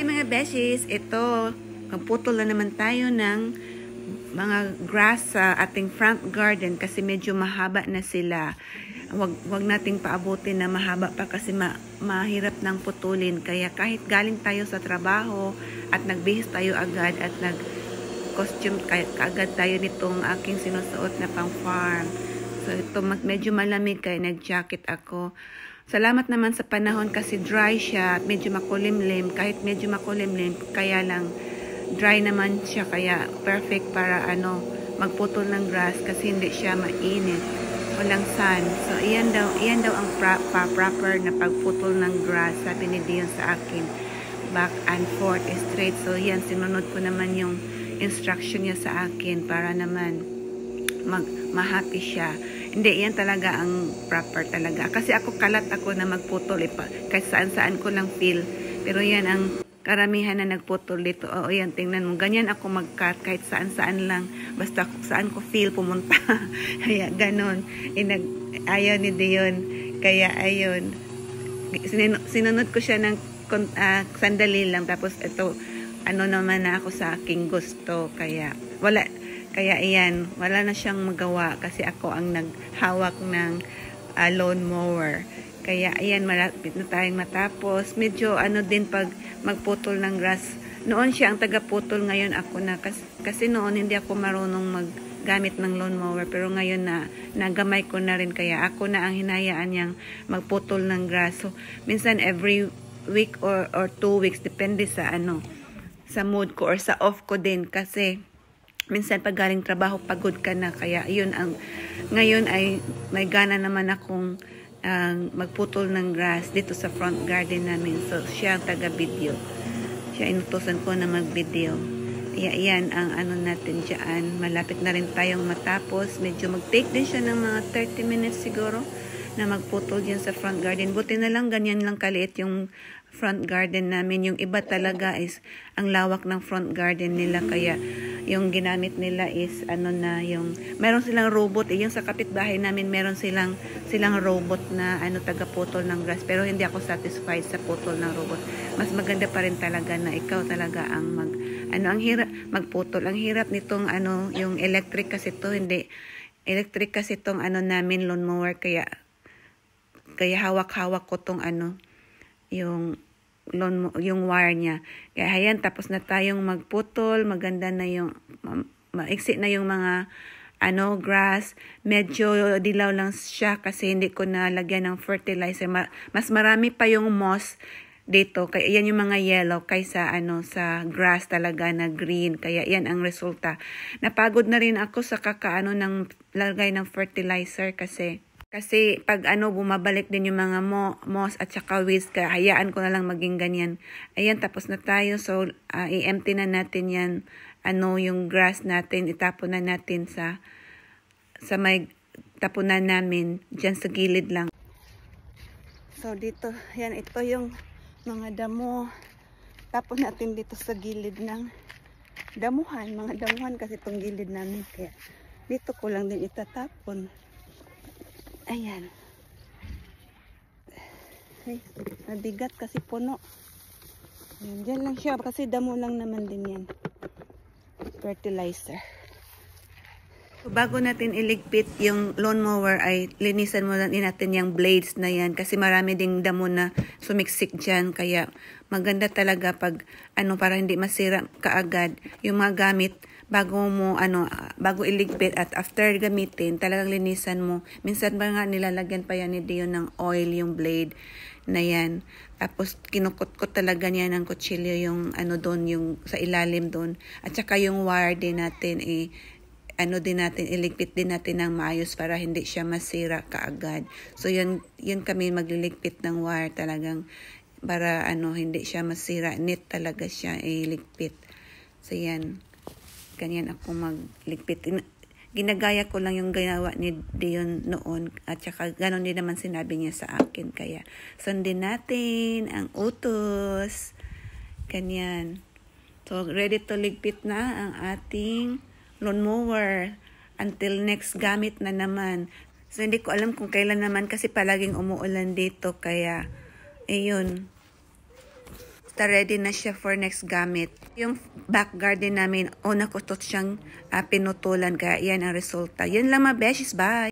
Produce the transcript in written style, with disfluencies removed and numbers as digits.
Hi mga beshies, ito, magputol na naman tayo ng mga grass sa ating front garden kasi medyo mahaba na sila. Wag nating paabutin na mahaba pa kasi mahirap nang putulin. Kaya kahit galing tayo sa trabaho at nagbihis tayo agad at nag-costume kaagad tayo nitong aking sinusuot na pang farm. So ito medyo malamig kaya nag-jacket ako. Salamat naman sa panahon kasi dry siya at medyo makulimlim. Kahit medyo makulimlim, kaya lang dry naman siya kaya perfect para magputol ng grass kasi hindi siya mainit. Walang sun. So iyan daw ang proper na pagputol ng grass, sabi ni Dion sa akin. Back and forth, straight. So yan, sinunod ko naman yung instruction niya sa akin para naman ma-happy siya. Hindi, yan talaga ang proper talaga. Kasi kalat ako na magputol. Kahit saan-saan ko lang feel. Pero yan ang karamihan na nagputol dito. Oo, yan, tingnan mo. Ganyan ako mag-cut kahit saan-saan lang. Basta saan ko feel pumunta. Kaya ganon. Ayaw ni Dion. Kaya ayun. Sinunod ko siya ng sandali lang. Tapos ito, naman na ako sa aking gusto. Kaya iyan, wala na siyang magawa kasi ako ang naghawak ng lawn mower. Kaya ayan, malapit na tayong matapos. Medyo din pag magputol ng grass. Noon siya ang tagaputol, ngayon ako na. Kasi noon hindi ako marunong maggamit ng lawn mower. Pero ngayon nagamay ko na rin. Kaya ako na ang hinayaan niyang magputol ng grass. So, minsan every week or 2 weeks, depende sa sa mood ko or sa off ko din. Kasi minsan pag galing trabaho, pagod ka na. Kaya ngayon ay may gana naman akong magputol ng grass dito sa front garden namin. So, siya ang taga-video. Siya inutusan ko na mag-video. Iyan ang natin dyan. Malapit na rin tayong matapos. Medyo mag-take din siya ng mga 30 minutes siguro na magputol dyan sa front garden. Buti na lang, ganyan lang kaliit yung front garden namin. Yung iba talaga is ang lawak ng front garden nila. Kaya yung ginamit nila is meron silang robot. Yung sa kapitbahay namin meron silang robot na taga-putol ng grass. Pero hindi ako satisfied sa putol ng robot. Mas maganda pa rin talaga na ikaw talaga ang ang hirap magputol. Ang hirap nitong yung electric kasi to, hindi electric kasi tong namin lawn mower, kaya hawak-hawak ko tong yung wire niya. Kaya ayan, tapos na tayong magputol. Maganda na yung maiksi na yung mga grass. Medyo dilaw lang siya kasi hindi ko nalagyan ng fertilizer. Mas marami pa yung moss dito. Kaya yan yung mga yellow kaysa sa grass talaga na green. Kaya yan ang resulta. Napagod na rin ako sa ng lagay ng fertilizer kasi pag bumabalik din yung mga moss at saka weeds, kaya hayaan ko na lang maging ganyan. Ayan, tapos na tayo. So, i-empty na natin yan. Yung grass natin, itapon na natin sa may tapunan namin, dyan sa gilid lang. So, dito, yan, ito yung mga damo. Tapon natin dito sa gilid ng damuhan. Mga damuhan kasi itong gilid namin. Kaya, dito ko lang din itatapon. Ayan. Ay, mabigat kasi puno. Ayan, dyan lang siya kasi damo lang naman din yan. Fertilizer. So, bago natin iligpit yung lawn mower ay linisan muna natin yung blades na yan kasi marami ding damo na sumiksik dyan. Kaya maganda talaga pag para hindi masira kaagad yung mga gamit. Bago iligpit at after gamitin, talagang linisan mo. Minsan ba nga nilalagyan pa yan ni Dion ng oil yung blade na yan. Tapos kinukot ko talaga niya ng kutsilyo yung doon, yung sa ilalim doon. At saka yung wire din natin iligpit din natin ng maayos para hindi siya masira kaagad. So yun kami magliligpit ng wire talagang para hindi siya masira. Neat talaga siya iligpit. So yan. Ganyan ako magligpit. Ginagaya ko lang yung ginawa ni Dion noon at saka ganon din naman sinabi niya sa akin. Kaya sundin natin ang utos. Ganyan. So ready to ligpit na ang ating lawn mower until next gamit na naman. So hindi ko alam kung kailan naman kasi palaging umuulan dito. Kaya ayun. ready na siya for next gamit. Yung back garden namin, una ko to siyang pinutulan, kaya yan ang resulta. Yun lang mga beshes, bye!